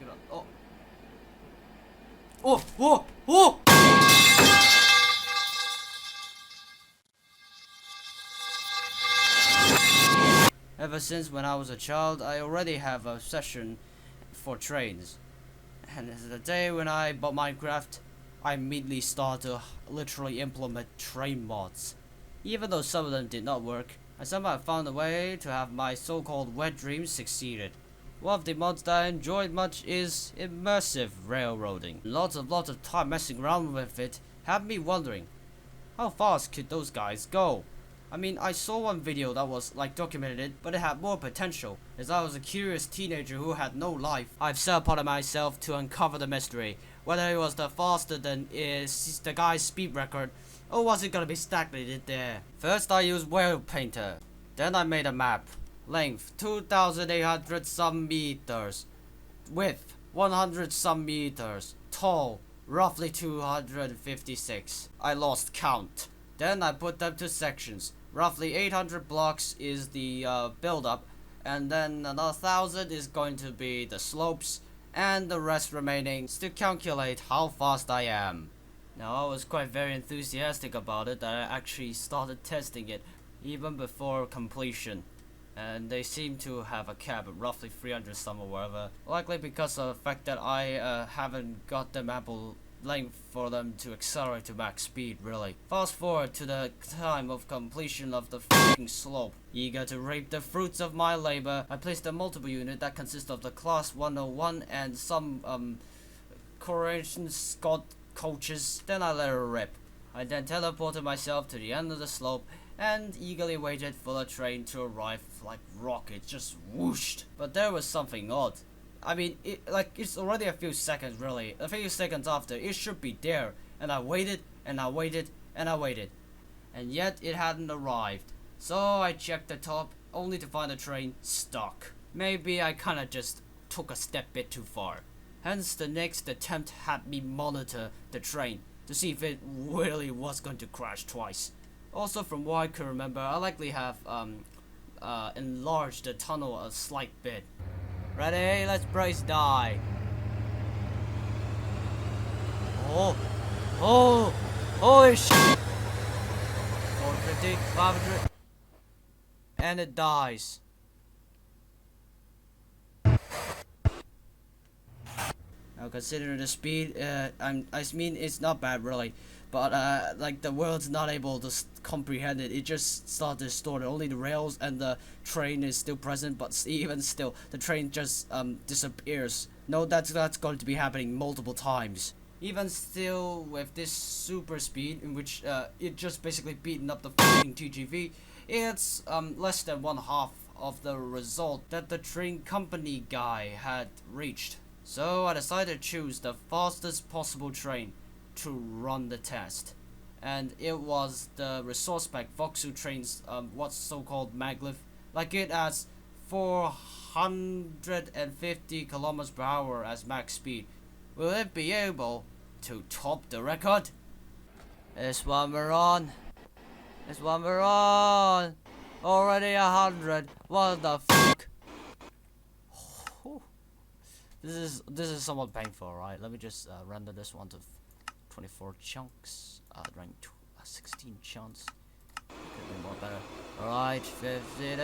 Get on. Oh. Oh! Whoa! Whoa! Ever since when I was a child, I already have an obsession for trains. And the day when I bought Minecraft, I immediately started to literally implement train mods. Even though some of them did not work, I somehow found a way to have my so-called wet dreams succeeded. One of the mods that I enjoyed much is Immersive railroading. Lots of time messing around with it had me wondering, how fast could those guys go? I mean, I saw one video that was like documented, but it had more potential, as I was a curious teenager who had no life. I've set upon myself to uncover the mystery, whether it was the faster than is the guy's speed record, or was it gonna be stagnated there. First I used whale painter, then I made a map. Length 2,800 some meters, width 100 some meters, tall roughly 256. I lost count. Then I put them to sections. Roughly 800 blocks is the build-up, and then another 1,000 is going to be the slopes, and the rest remaining to calculate how fast I am. Now I was quite very enthusiastic about it that I actually started testing it even before completion. And they seem to have a cap of roughly 300 some or whatever. Likely because of the fact that I haven't got them ample length for them to accelerate to max speed, really. Fast forward to the time of completion of the f***ing slope. Eager to reap the fruits of my labor, I placed a multiple unit that consists of the class 101 and some coronation scot coaches. Then I let her rip. I then teleported myself to the end of the slope and eagerly waited for the train to arrive like rocket, just whooshed. But there was something odd. I mean, it's already a few seconds, really. A few seconds after, it should be there. And I waited, and I waited, and I waited. And yet, it hadn't arrived. So I checked the top, only to find the train stuck. Maybe I kinda just took a step bit too far. Hence, the next attempt had me monitor the train to see if it really was going to crash twice. Also, from what I can remember, I likely have enlarged the tunnel a slight bit. Ready? Let's brace die. Oh! Oh! Holy shit! 450, 500. And it dies. Now considering the speed, I mean it's not bad really. But like the world's not able to comprehend it. It just started to store only the rails and the train is still present. But even still, the train just disappears. No, that's going to be happening multiple times. Even still, with this super speed, in which it just basically beaten up the f***ing TGV, it's less than 1/2 of the result that the train company guy had reached. So I decided to choose the fastest possible train to run the test, and it was the resource spec Voxel trains, what's so-called maglev. Like it has 450 kilometers per hour as max speed. Will it be able to top the record? This one we're on. This one we're on. Already 100. What the fuck? This is somewhat painful, right? Let me just render this one to 24 chunks, rank 16 chunks. Could be more better. Alright, 50.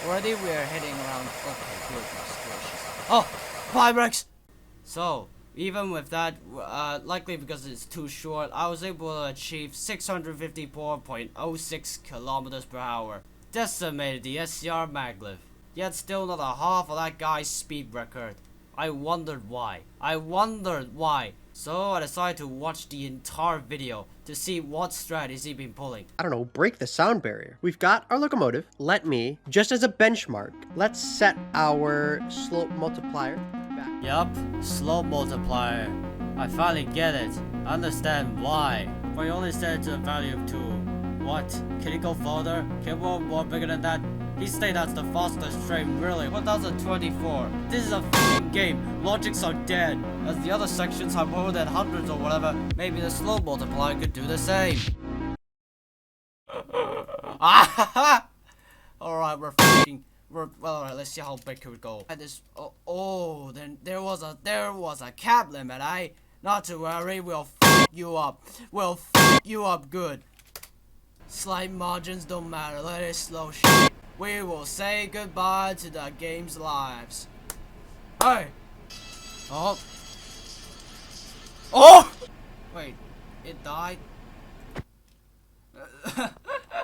Already we are hitting around. Okay, goodness gracious. Oh, Pyrex! So, even with that, likely because it's too short, I was able to achieve 654.06 kilometers per hour. Decimated the SCR maglev, yet still not a half of that guy's speed record. I wondered why. So I decided to watch the entire video to see what strategies he'd been pulling. I don't know, break the sound barrier. We've got our locomotive. Let me, just as a benchmark, let's set our slope multiplier back. Yup, slope multiplier. I finally get it. I understand why. But you only set it to a value of 2. What? Can it go further? Can it go more bigger than that? He stayed as the fastest train, really. 1024. This is a f***ing game. Logics are dead. As the other sections have more than hundreds or whatever, maybe the slow multiplier could do the same. Alright, well, alright, let's see how big it would go. And this, then there was a cap limit, eh? Not to worry, we'll f you up. We'll f you up good. Slight margins don't matter, let it slow shit. We will say goodbye to the game's lives. Hey! Oh! Oh! Wait, it died?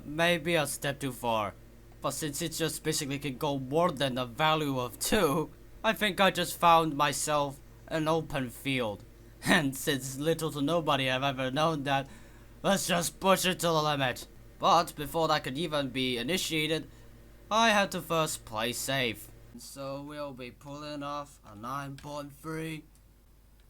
Maybe a step too far. But since it just basically can go more than the value of 2, I think I just found myself an open field. And since little to nobody have ever known that, let's just push it to the limit. But before that could even be initiated, I had to first play safe. So we'll be pulling off a 9.3.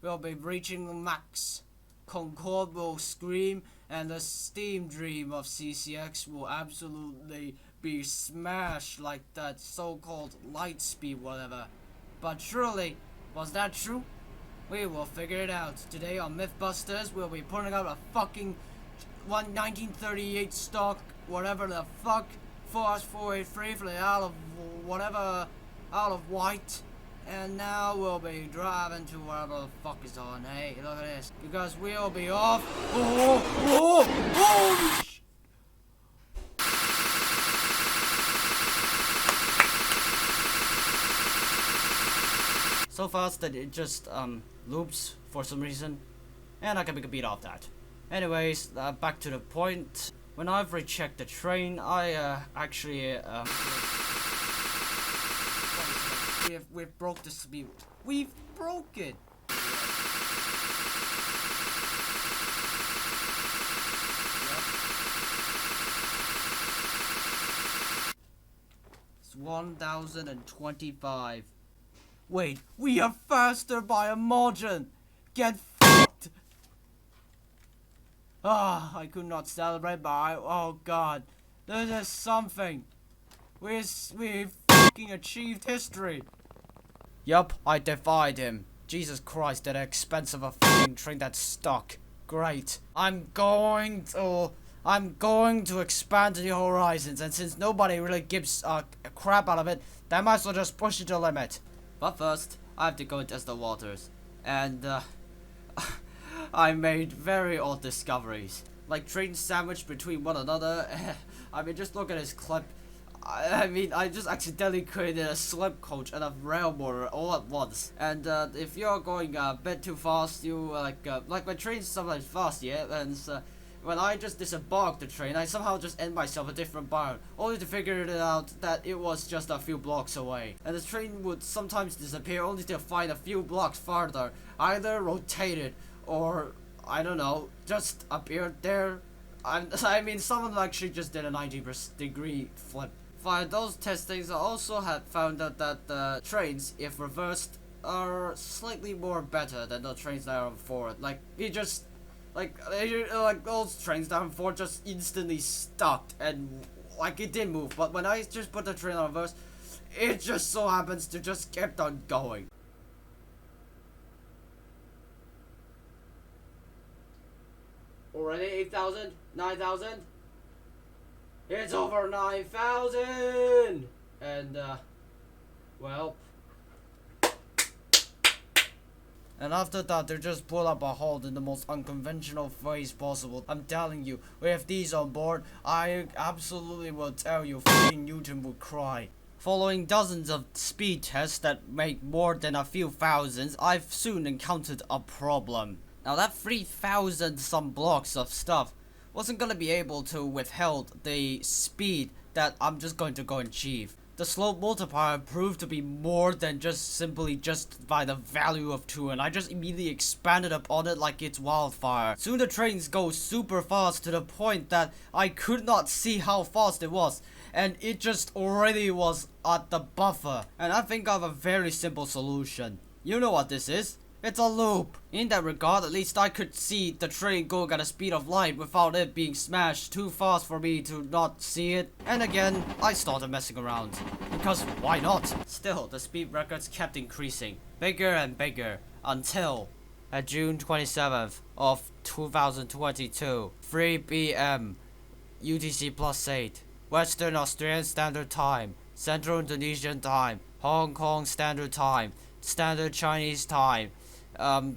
We'll be reaching the max. Concorde will scream, and the steam dream of CCX will absolutely be smashed like that so-called light speed whatever. But truly, was that true? We will figure it out. Today on Mythbusters, we'll be putting out a fucking 1938 stock, whatever the fuck, Force 483 for the out of white. And now we'll be driving to whatever the fuck is on. Hey, look at this. Because we'll be off. Holy sh! So fast that it just loops for some reason. And I can make a beat off that. Anyways, back to the point. When I've rechecked the train, I actually We've broke the speed. We've broke it. It's 1025. Wait, we are faster by a margin. Get fucked. I could not celebrate, but oh god, this is something. We fucking achieved history. Yup, I defied him. Jesus Christ, that expensive a fucking train that's stuck. Great. I'm going to expand the horizons, and since nobody really gives a crap out of it, they might as well just push it to the limit. But first, I have to go test the waters, and I made very odd discoveries, like trains sandwiched between one another. I mean, just look at this clip. I mean, I just accidentally created a slip coach and a rail motor all at once. And if you're going a bit too fast, you like my train's sometimes fast, yeah. And when I just disembarked the train, I somehow just end myself a different bound, only to figure it out that it was just a few blocks away. And the train would sometimes disappear, only to find a few blocks farther, either rotated or I don't know, just appeared there. I mean, someone actually just did a 90-degree flip. Via those testings, I also had found out that the trains, if reversed, are slightly more better than the trains that are forward. Like, it just, like those trains that are forward just instantly stuck, and, like, it didn't move. But when I just put the train on reverse, it just so happens to just kept on going. Already 8,000? 9,000? It's over 9,000! And, well. And after that, they just pull up a hold in the most unconventional phrase possible. I'm telling you, with these on board, I absolutely will tell you, fucking Newton would cry. Following dozens of speed tests that make more than a few thousands, I've soon encountered a problem. Now that 3,000 some blocks of stuff wasn't gonna be able to withhold the speed that I'm just going to go and achieve. The slope multiplier proved to be more than just simply just by the value of 2, and I just immediately expanded upon it like it's wildfire. Soon the trains go super fast to the point that I could not see how fast it was, and it just already was at the buffer. And I think I have a very simple solution. You know what this is? It's a loop. In that regard, at least I could see the train going at the speed of light without it being smashed too fast for me to not see it. And again, I started messing around. Because why not? Still, the speed records kept increasing. Bigger and bigger. Until at June 27th of 2022, 3 p.m. UTC plus 8. Western Australian Standard Time. Central Indonesian Time. Hong Kong Standard Time. Standard Chinese Time.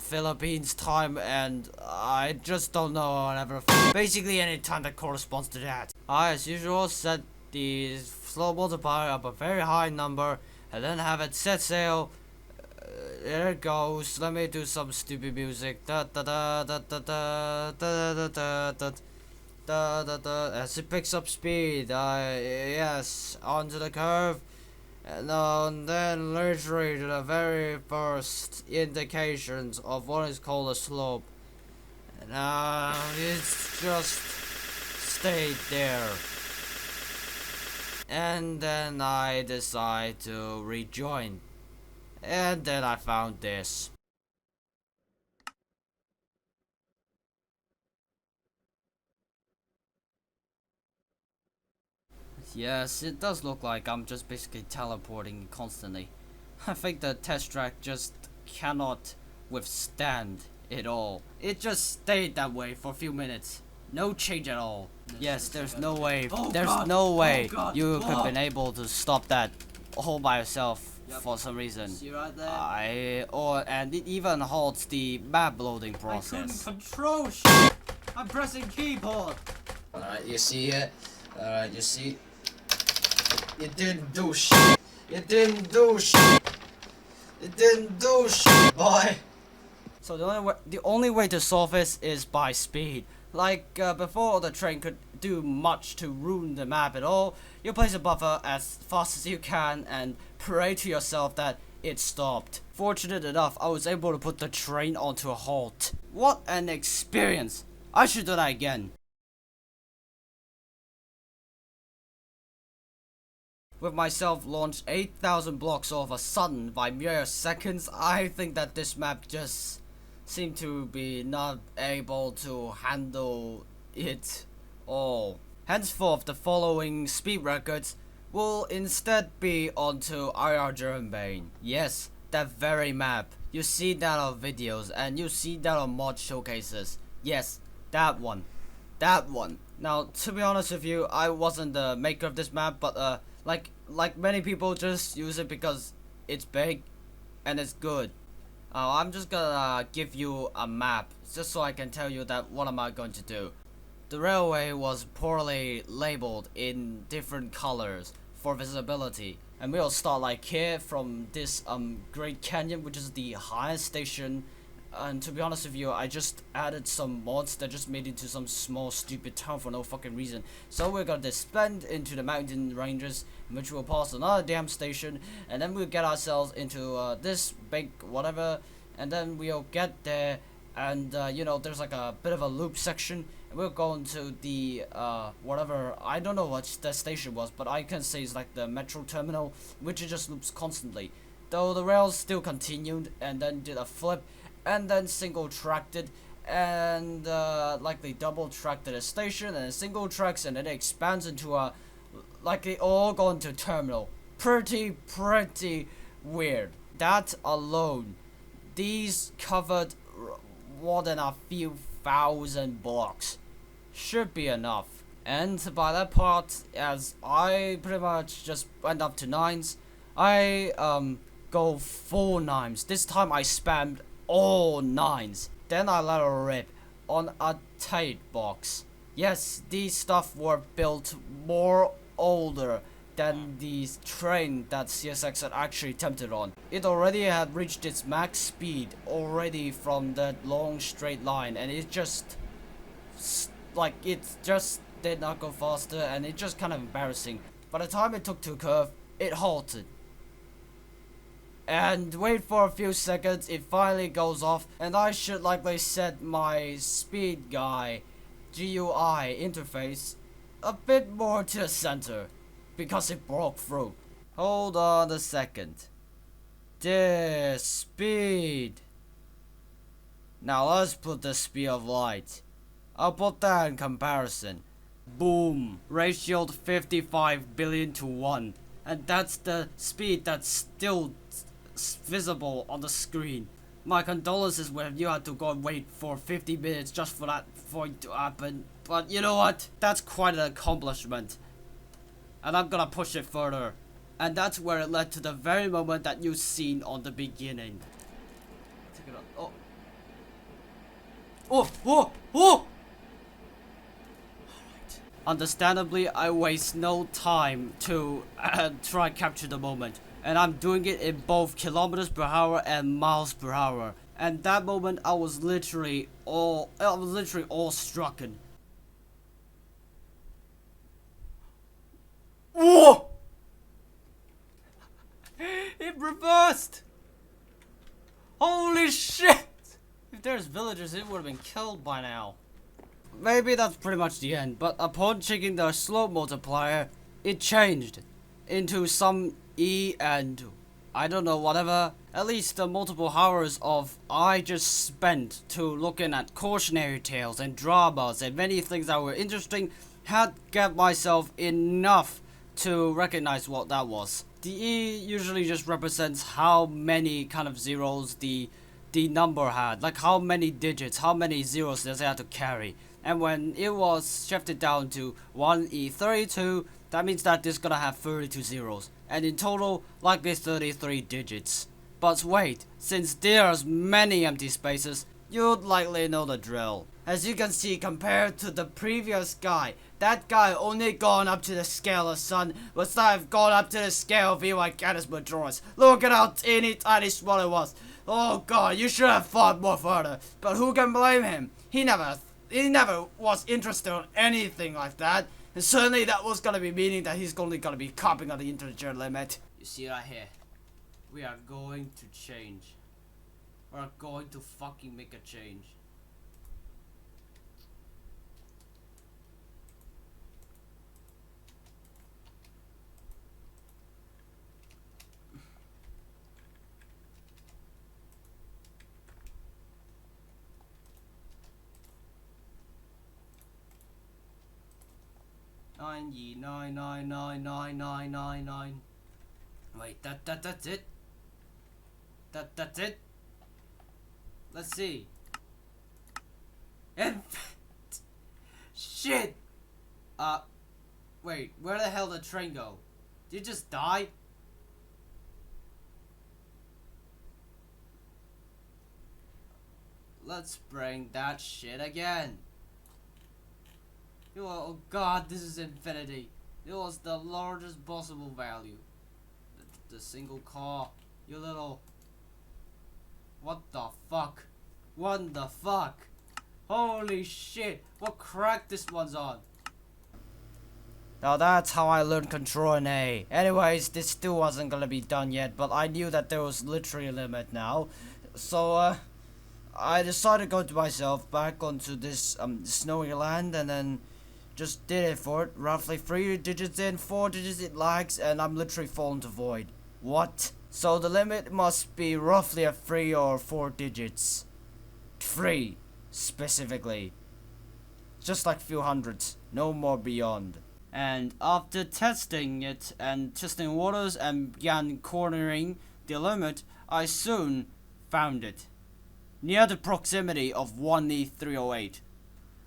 Philippines time, and I just don't know whatever. Basically any time that corresponds to that. I, as usual, set the slow multiplier up a very high number, and then have it set sail. There it goes. Let me do some stupid music. Da da da da da da da da da da da da. As it picks up speed, yes, onto the curve. And then literally to the very first indications of what is called a slope. And it's just stayed there. And then I decide to rejoin. And then I found this. Yes, it does look like I'm just basically teleporting constantly. I think the test track just cannot withstand it all. It just stayed that way for a few minutes. No change at all. Yes, there's no way. There's no way you could have been able to stop that all by yourself for some reason. See right there? And it even halts the map loading process. I couldn't control shit. I'm pressing keyboard. Alright, you see it? Alright, you see? It didn't do shit. It didn't do shit. It didn't do shit, boy. So the only way to solve this is by speed. Like before the train could do much to ruin the map at all, you place a buffer as fast as you can and pray to yourself that it stopped. Fortunate enough, I was able to put the train onto a halt. What an experience! I should do that again. With myself launched 8,000 blocks all of a sudden by mere seconds, I think that this map just seemed to be not able to handle it all. Henceforth, the following speed records will instead be onto IR Jernbane. Yes, that very map. You see that on videos and you see that on mod showcases. Yes, that one. That one. Now, to be honest with you, I wasn't the maker of this map, but like many people just use it because it's big and it's good. I'm just gonna give you a map just so I can tell you that what am I going to do. The railway was poorly labeled in different colors for visibility, and we'll start like here from this Great Canyon, which is the highest station. And to be honest with you, I just added some mods that just made into some small stupid town for no fucking reason. So we're gonna descend into the mountain ranges, in which we'll pass another damn station, and then we'll get ourselves into this big whatever, and then we'll get there, and you know, there's like a bit of a loop section, and we'll go into the whatever, I don't know what the station was, but I can say it's like the metro terminal, which it just loops constantly. Though the rails still continued, and then did a flip, and then single tracked it, and likely double tracked at a station, and then single tracks, and then it expands into a, like they all go into terminal. Pretty weird. That alone, these covered more than a few thousand blocks. Should be enough. And by that part, as I pretty much just went up to 9s, I go full 9s. This time I spammed all 9s. Then I let it rip on a Tait box. Yes, these stuff were built more older than the train that CSX had actually attempted on. It already had reached its max speed already from that long straight line, and it just like it just did not go faster, and it's just kind of embarrassing. By the time it took to a curve, it halted. And wait for a few seconds, it finally goes off, and I should likely set my speed guy GUI interface a bit more to the center, because it broke through. Hold on a second. This speed. Now let's put the speed of light. I'll put that in comparison. Boom. Ratioed 55 billion to 1. And that's the speed that's still visible on the screen. My condolences when you had to go and wait for 50 minutes just for that for it to happen. But you know what? That's quite an accomplishment. And I'm gonna push it further. And that's where it led to the very moment that you've seen on the beginning. Take it up. Oh! Oh! Oh! Understandably, I waste no time to try capture the moment. And I'm doing it in both kilometers per hour and miles per hour. And that moment, I was literally all strucken. Whoa! It reversed! Holy shit! If there's villagers, it would have been killed by now. Maybe that's pretty much the end, but upon checking the slope multiplier, it changed into some E and I don't know, whatever. At least the multiple hours of I just spent to looking at cautionary tales and dramas and many things that were interesting had got myself enough to recognize what that was. The E usually just represents how many kind of zeros the number had, like how many digits, how many zeros does it have to carry. And when it was shifted down to 1E32, that means that it's gonna have 32 zeros. And in total, likely 33 digits. But wait, since there's many empty spaces, you'd likely know the drill. As you can see, compared to the previous guy, that guy only gone up to the scale of sun, but I've gone up to the scale of VY Canis Majoris. Look at how teeny tiny small it was. Oh god, you should have fought more further. But who can blame him? He never was interested in anything like that. And certainly that was gonna be meaning that he's only gonna be copying on the integer limit. You see right here? We are going to change. We're going to fucking make a change. Nine. Wait, that's it. That's it. Let's see. And shit. Wait, where the hell did the train go? Did it just die? Let's bring that shit again. Oh god, this is infinity. It was the largest possible value. The single car. You little... What the fuck? What the fuck? Holy shit. What crack this one's on? Now that's how I learned control in A. Anyways, this still wasn't gonna be done yet, but I knew that there was literally a limit now. So, I decided to go to myself back onto this, snowy land, and then just did it for it. Roughly 3 digits in, 4 digits it lags, and I'm literally falling to void. What? So the limit must be roughly a 3 or 4 digits. 3, specifically. Just like few hundreds, no more beyond. And after testing it and testing waters and began cornering the limit, I soon found it. Near the proximity of 1E308.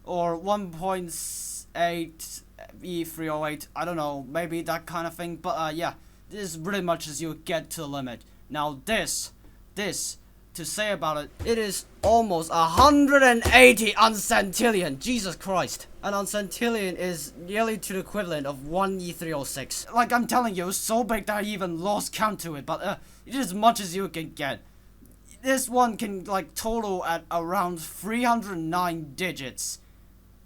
Or 1.8 E308, I don't know, maybe that kind of thing, but yeah, this is pretty much as you get to the limit. Now this, to say about it, it is almost 180 Uncentillion, Jesus Christ. An Uncentillion is nearly to the equivalent of 1 E306. Like I'm telling you, it's so big that I even lost count to it, but it is as much as you can get. This one can like total at around 309 digits.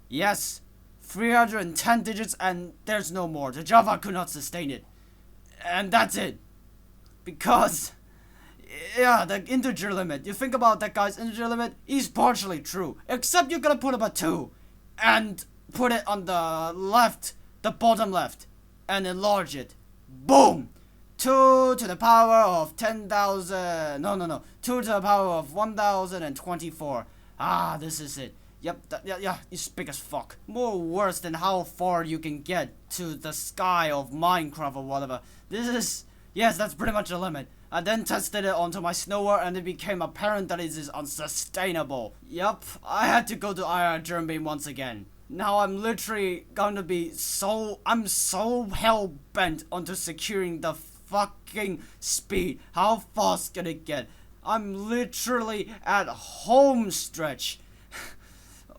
Yes, 310 digits and there's no more. The Java could not sustain it. And that's it. Because, yeah, the integer limit. You think about that guy's integer limit, he's partially true. Except you're gonna put up a 2. And put it on the left, the bottom left. And enlarge it. Boom! 2 to the power of 10,000. No. 2 to the power of 1024. Ah, this is it. Yep, yeah, it's big as fuck. More worse than how far you can get to the sky of Minecraft or whatever. This is, yes, that's pretty much the limit. I then tested it onto my snower and it became apparent that it is unsustainable. Yup, I had to go to IR Jernbane once again. Now I'm literally gonna be I'm so hell-bent onto securing the fucking speed. How fast can it get? I'm literally at home stretch.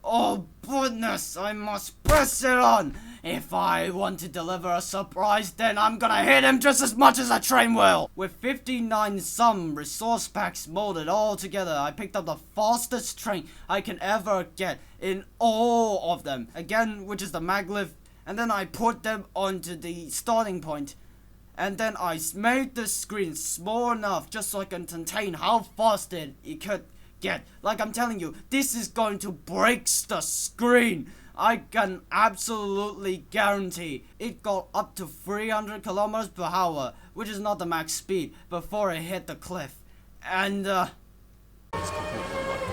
Oh goodness, I must press it on. If I want to deliver a surprise, then I'm gonna hit him just as much as a train will. With 59 some resource packs molded all together, I picked up the fastest train I can ever get in all of them. Again, which is the maglev, and then I put them onto the starting point. And then I made the screen small enough just so I can contain how fast it could get. Like I'm telling you, this is going to break the screen. I can absolutely guarantee it got up to 300 kilometers per hour, which is not the max speed, before it hit the cliff. And it's completely bugged.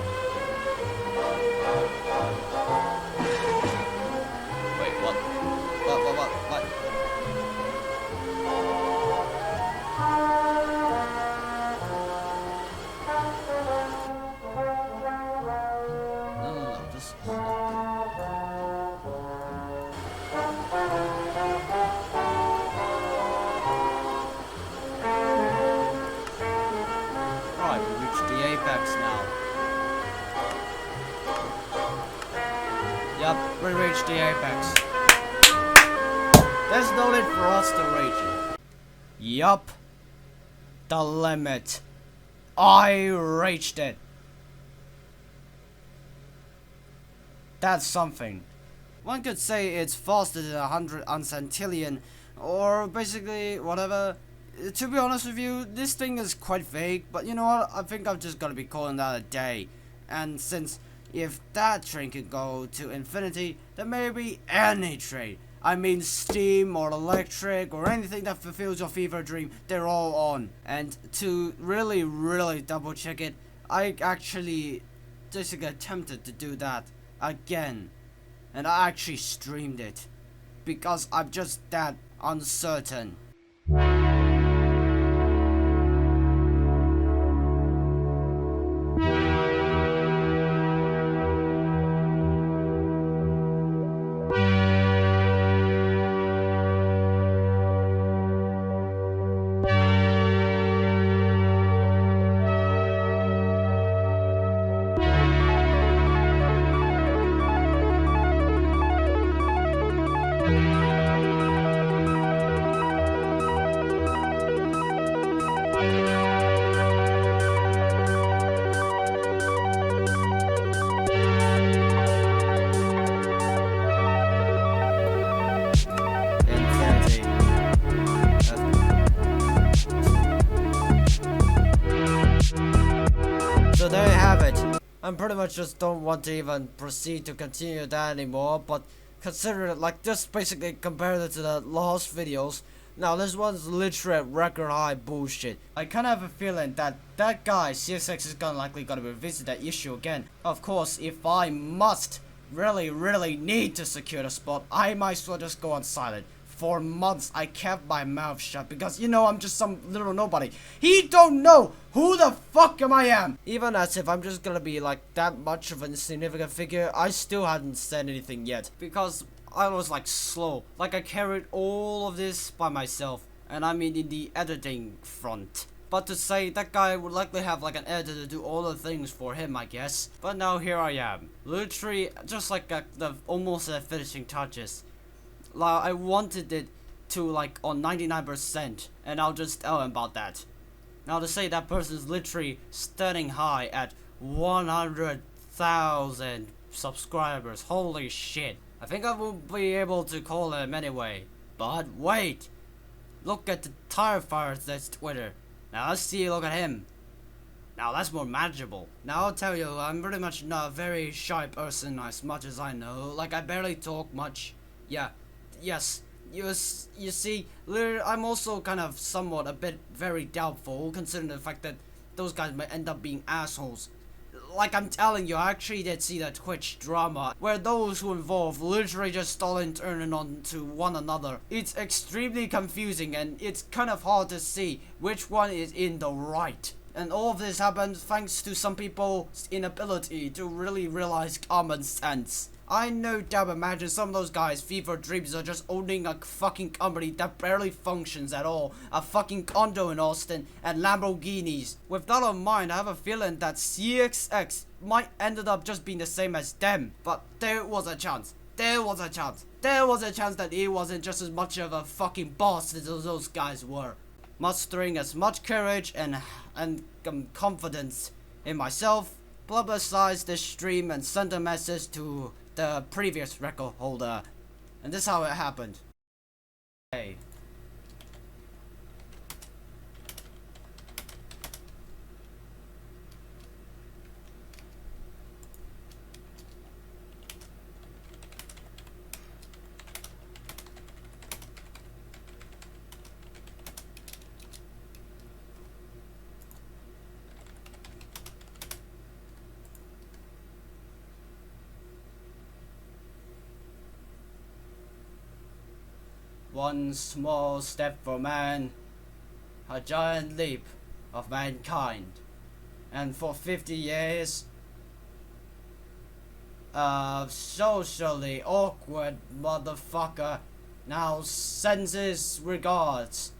Wait, what? What? No, just... Right, we reached the apex now. Yup, we reached the apex. There's no need for us to reach it. Yup. The limit. I reached it. That's something. One could say it's faster than 100 Uncentillion, or basically whatever. To be honest with you, this thing is quite vague, but you know what? I think I'm just gonna be calling that a day. And since if that train can go to infinity, then maybe any train. I mean steam or electric or anything that fulfills your fever dream, they're all on. And to really double check it, I actually just attempted to do that again. And I actually streamed it. Because I'm just that uncertain. So there you have it. I pretty much just don't want to even proceed to continue that anymore, but consider it like just basically compare it to the last videos. Now this one's literally record high bullshit. I kinda have a feeling that that guy CSX is likely gonna revisit that issue again. Of course, if I must really need to secure the spot, I might as well just go on silent. For months I kept my mouth shut because, you know, I'm just some little nobody. He don't know who the fuck I am. Even as if I'm just gonna be like that much of an insignificant figure, I still hadn't said anything yet. Because I was like slow. Like I carried all of this by myself. And I mean in the editing front. But to say that guy would likely have like an editor to do all the things for him, I guess. But now here I am. Literally just like the almost finishing touches. Like I wanted it to like on 99%, and I'll just tell him about that. Now to say that person's literally standing high at 100,000 subscribers. Holy shit. I think I will be able to call him anyway. But wait. Look at the tire fires that's Twitter. Now let's see, look at him. Now that's more manageable. Now I'll tell you, I'm pretty much not a very shy person as much as I know. Like I barely talk much. Yeah. Yes, you see, I'm also kind of somewhat a bit very doubtful, considering the fact that those guys might end up being assholes. like I'm telling you, I actually did see that Twitch drama where those who involved literally just stole and turning on to one another. It's extremely confusing and it's kind of hard to see which one is in the right. And all of this happened thanks to some people's inability to really realize common sense. I no doubt imagine some of those guys' fever dreams are just owning a fucking company that barely functions at all, a fucking condo in Austin, and Lamborghinis. With that in mind, I have a feeling that CXX might ended up just being the same as them, but there was a chance. There was a chance that he wasn't just as much of a fucking boss as those guys were. Mustering as much courage and confidence in myself, publicized this stream and sent a message to the previous record holder, and this is how it happened. Hey. One small step for man, a giant leap of mankind. And for 50 years, socially awkward motherfucker now sends his regards.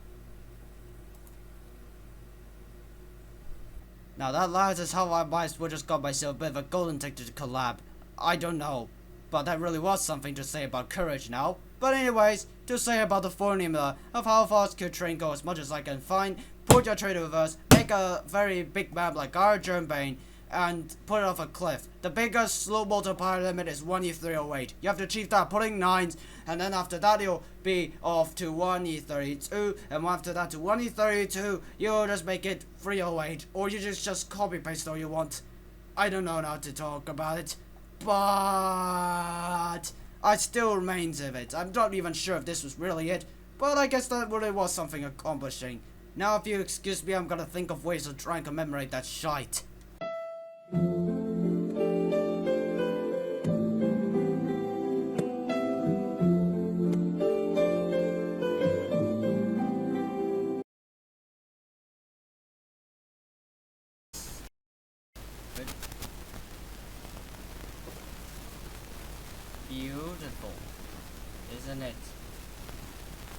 Now that last is how I might as well just got myself a bit of a golden ticket to collab. I don't know, but that really was something to say about courage now. But anyways, to say about the formula of how fast could train go as much as I can find, put your train in reverse, make a very big map like our Jernbane, and put it off a cliff. The biggest slow multiplier limit is 1e308. You have to achieve that putting 9s, and then after that you'll be off to 1e32, and after that to 1e32, you'll just make it 308, or you just copy paste all you want. I don't know how to talk about it, but I still remains of it. I'm not even sure if this was really it, but I guess that really was something accomplishing. Now if you excuse me, I'm gonna think of ways to try and commemorate that shite. Beautiful, isn't it?